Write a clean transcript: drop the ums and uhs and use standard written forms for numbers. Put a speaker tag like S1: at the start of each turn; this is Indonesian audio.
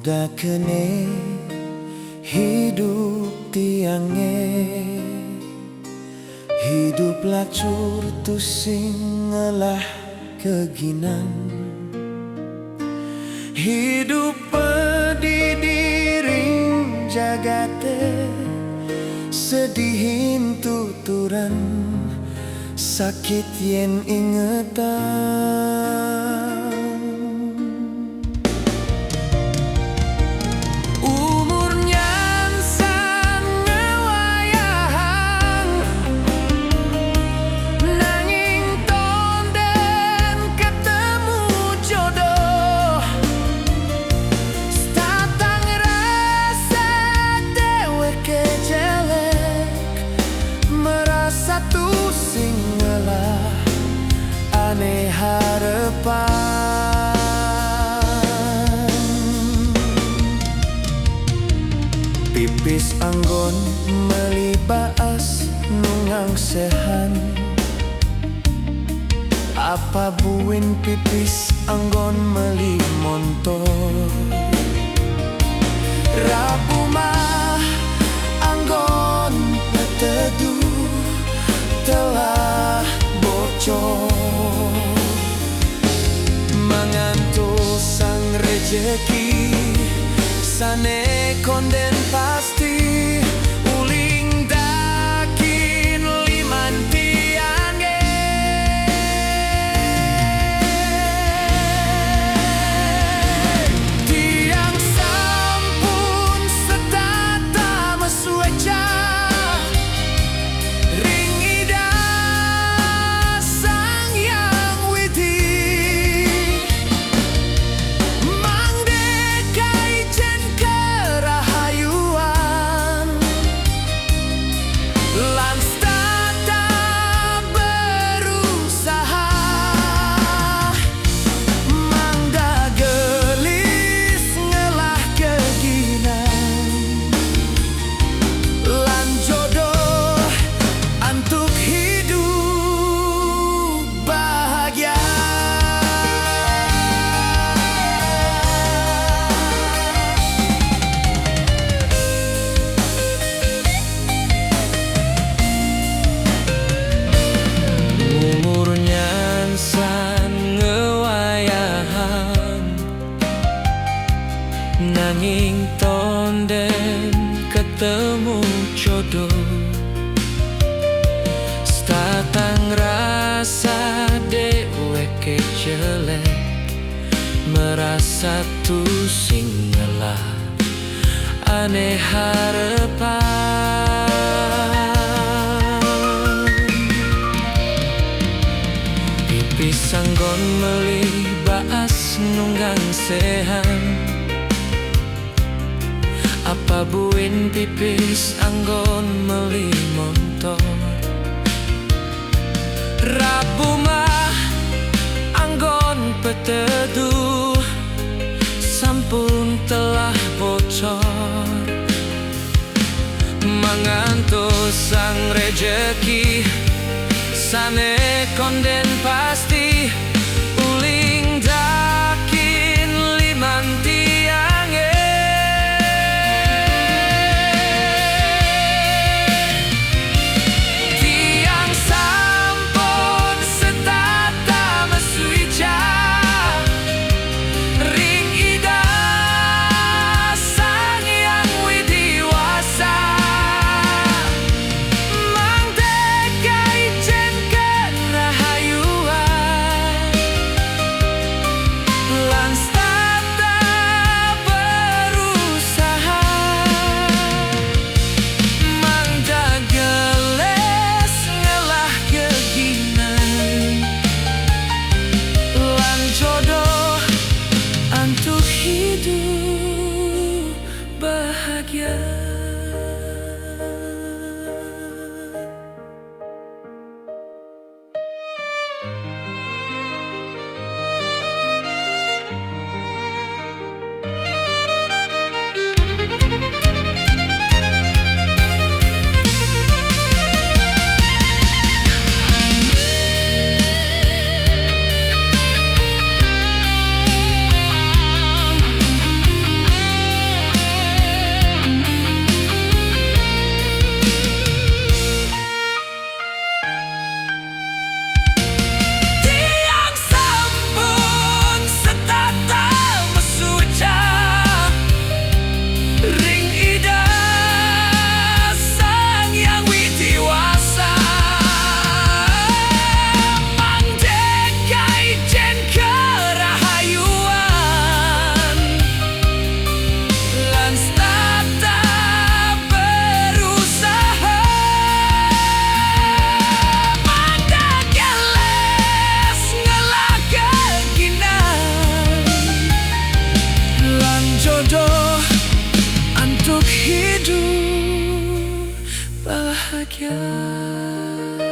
S1: Muda kene hidup tiange, hidup lacur tu sing ngelah keginan, hidup pedidiring jagate, sedihin tuturan, sakit yen ingetan. Aneh harapan, pipis anggon melibaas nungang sehan, apa buin pipis anggon meli motor, Rabu mah anggon peteduh telah bocor, mengantuk sang rejeki, sane konden pasti uling dakin liman tiange. Tiang sampun setata mesueca, ring ida sang yang widi, mangdekai jen kerahayuan, lans tata berusaha, mangda gelis ngelah keginan, lan jodoh antuk hidup bahagia. Umurnya san ngewayahan, nanging tonden ketemu jodoh, statang rasa deweke jelek, merasa tu sing ngelah aneh harapan. Pipis anggon meli baas nunggang sehan, apa buin pipis anggon meli motor, Rabu mah anggon peteduh sampun telah bocor, mengantuk sang rejeki, sane konden pasti uling dakin liman tiange. Tiang sampun setata mesuica, ring ida sang yang widiwasa, mangdekai jen kerahayuan, bahagia.